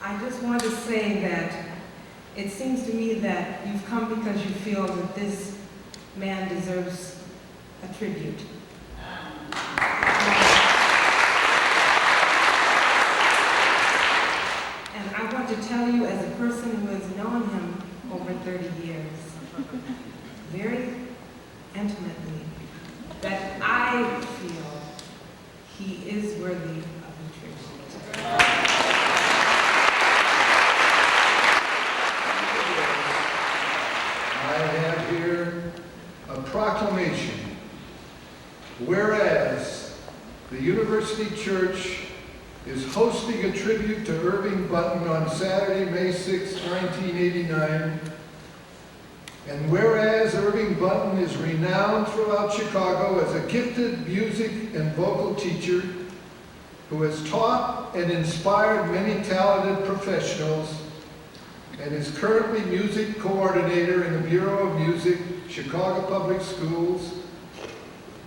I just want to say that it seems to me that you've come because you feel that this man deserves a tribute. And I want to tell you, as a person who has known him over 30 years, very intimately, that I feel he is worthy of a tribute. I have here a proclamation. Whereas the University Church is hosting a tribute to Irving Bunton on Saturday, May 6, 1989, and whereas Irving Bunton is renowned throughout Chicago as a gifted music and vocal teacher who has taught and inspired many talented professionals, and is currently music coordinator in the Bureau of Music, Chicago Public Schools.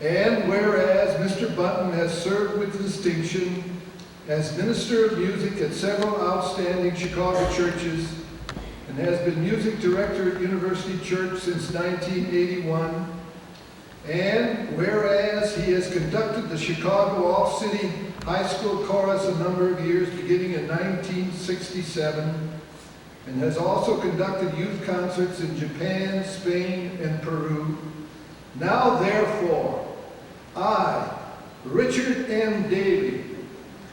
And whereas Mr. Bunton has served with distinction as Minister of Music at several outstanding Chicago churches and has been music director at University Church since 1981. And whereas he has conducted the Chicago All-City High School Chorus a number of years, beginning in 1967, and has also conducted youth concerts in Japan, Spain, and Peru. Now therefore, I, Richard M. Daley,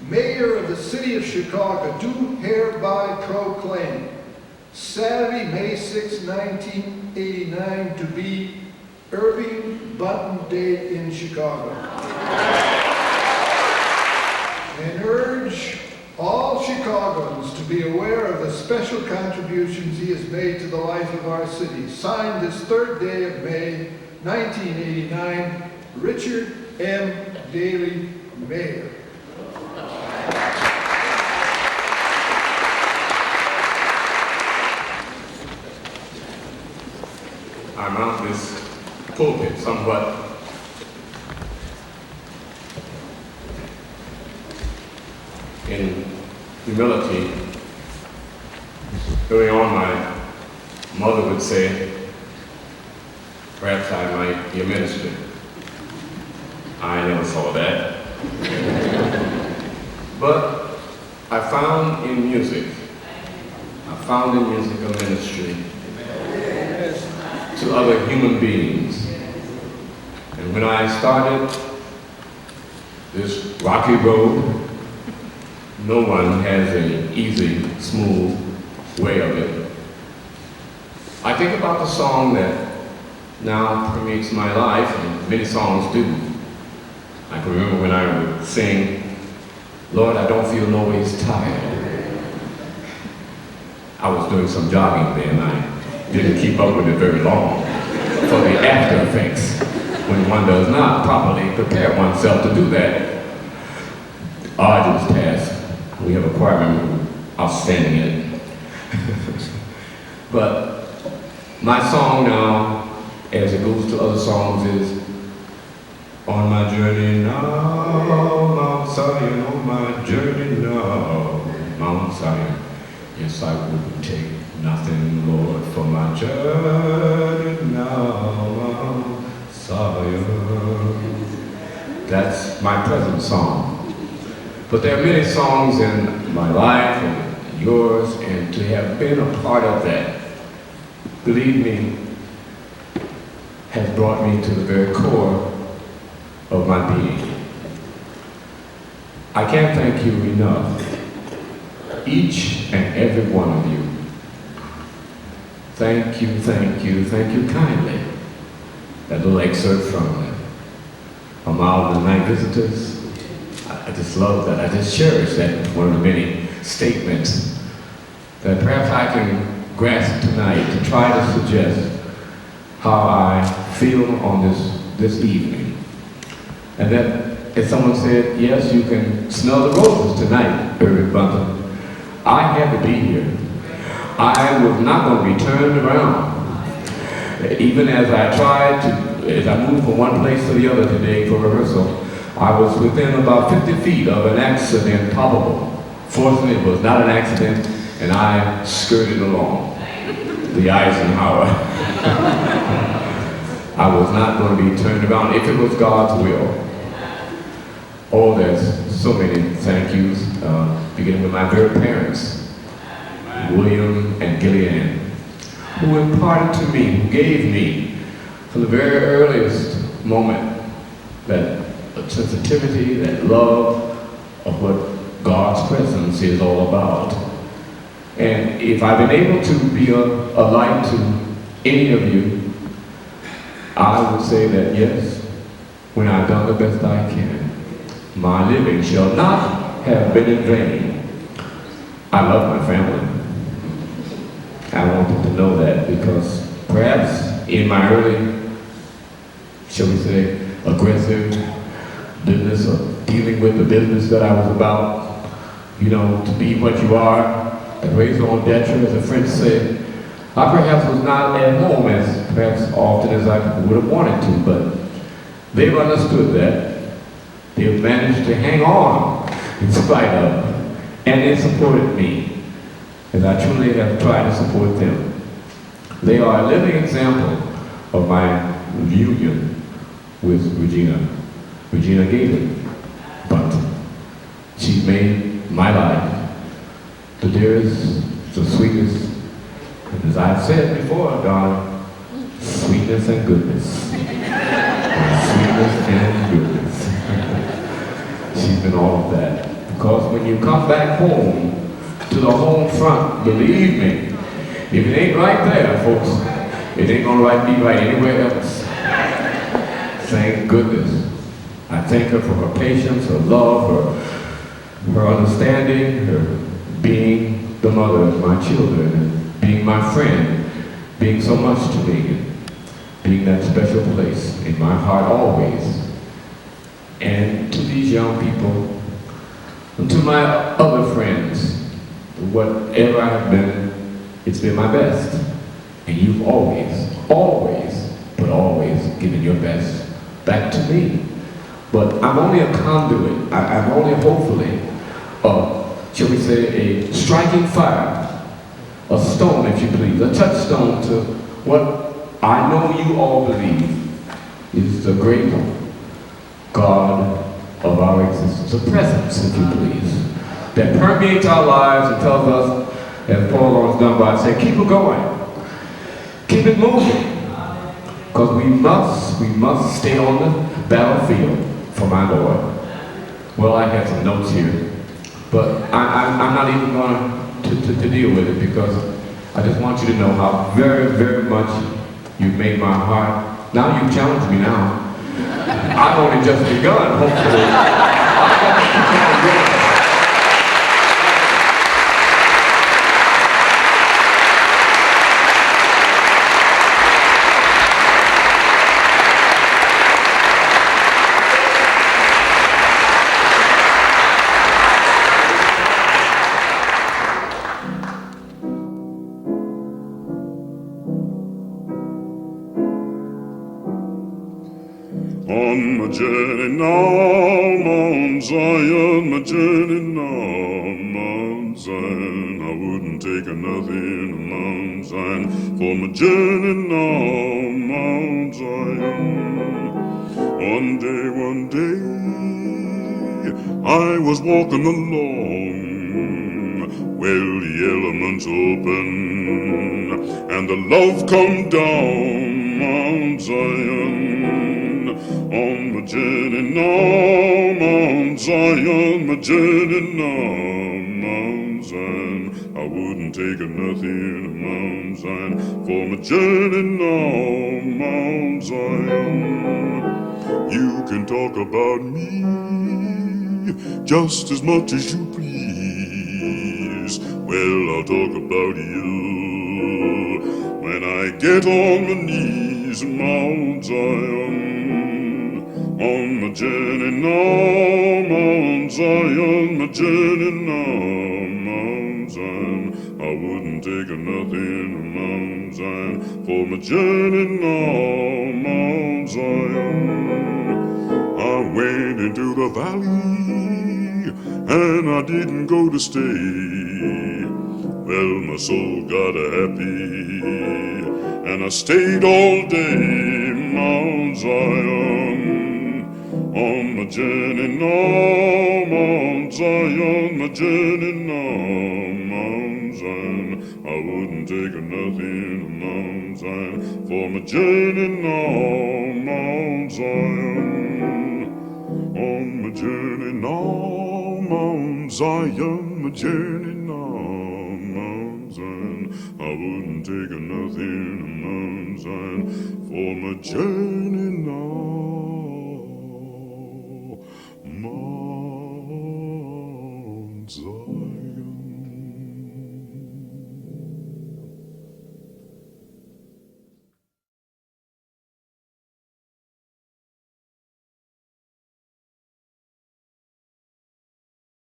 Mayor of the City of Chicago, do hereby proclaim Saturday, May 6, 1989 to be Irving Bunton Day in Chicago. And urge all Chicagoans to be aware of the special contributions he has made to the life of our city. Signed this 3rd day of May, 1989, Richard M. Daley, Mayor. I mount this pulpit somewhat in humility. Early on, my mother would say, perhaps I might be a minister. I never saw that. But I found in music a ministry to other human beings. And when I started this rocky road, no one has an easy, smooth way of it. I think about the song that now permeates my life, and many songs do. I can remember when I would sing, Lord, I don't feel no ways tired. I was doing some jogging then. I didn't keep up with it very long for the after effects when one does not properly prepare oneself to do that arduous task. We have a choir member who's outstanding in it. But my song now, as it goes to other songs, is on my journey now, Mount Zion, on my journey now, Mount Zion. Yes, I wouldn't take nothing, Lord, for my journey now, Mount Zion. That's my present song. But there are many songs in my life and yours, and to have been a part of that, believe me, has brought me to the very core of my being. I can't thank you enough, each and every one of you. Thank you, thank you, thank you kindly. That little excerpt from A Mile of the Night Visitors. I just love that. I just cherish that. One of the many statements that perhaps I can grasp tonight to try to suggest how I feel on this evening. And that, as someone said, yes, you can smell the roses tonight, Irving Bunton. I had to be here. I was not going to be turned around. Even as I moved from one place to the other today for rehearsal, I was within about 50 feet of an accident, probable Fortunately, it was not an accident, and I skirted along the Eisenhower. I was not going to be turned around if it was God's will. Oh, there's so many thank yous, beginning with my very parents, William and Gillian, who imparted to me, who gave me, from the very earliest moment, that sensitivity, that love of what God's presence is all about. And if I've been able to be a light to any of you, I would say that yes, when I've done the best I can, my living shall not have been in vain. I love my family. I want them to know that, because perhaps in my early, shall we say, aggressive business or dealing with the business that I was about, you know, to be what you are, and raise your own detriment, as the French say, I perhaps was not at home as perhaps often as I would have wanted to, but they've understood that. They've managed to hang on in spite of, and they supported me, as I truly have tried to support them. They are a living example of my union with Regina Galen Bunton. She's made my life the dearest, the sweetest, and as I've said before, darling, sweetness and goodness. Sweetness and goodness. She's been all of that. Because when you come back home to the home front, believe me, if it ain't right there, folks, it ain't gonna be right anywhere else. Thank goodness. I thank her for her patience, her love, her understanding, her being the mother of my children, and being my friend, being so much to me, and being that special place in my heart always. And to these young people, and to my other friends, whatever I have been, it's been my best. And you've always, but always given your best back to me. But I'm only a conduit. I'm only hopefully, shall we say, a striking fire, a stone, if you please, a touchstone to what I know you all believe is the great God of our existence, a presence, if you please, that permeates our lives and tells us, as Paul Lawrence Dunbar said, keep it going, keep it moving, because we must stay on the battlefield for my Lord. Well, I have some notes here, but I'm not even going to deal with it, because I just want you to know how very, very much you've made my heart. Now you've challenged me now. I've only just begun, hopefully. On my journey now, Mount Zion, my journey now, Mount Zion. I wouldn't take nothing to Mount Zion for my journey now, Mount Zion. One day, I was walking along, well, the elements open, and the love come down, Mount Zion. On my journey now, Mount Zion, my journey now, Mount Zion. I wouldn't take nothing to Mount Zion for my journey now, Mount Zion. You can talk about me just as much as you please. Well, I'll talk about you when I get on my knees, Mount Zion. On my journey now, Mount Zion, my journey now, Mount Zion. I wouldn't take nothing to Mount Zion for my journey now, Mount Zion. I went into the valley and I didn't go to stay. Well, my soul got happy, and I stayed all day, Mount Zion. On my journey now, Mount Zion, my journey now, Mount Zion. I wouldn't take nothing to Mount Zion for my journey now, Mount Zion. On my journey now, Mount Zion, my journey now, Mount Zion. I wouldn't take nothing to Mount Zion for my journey now, Mount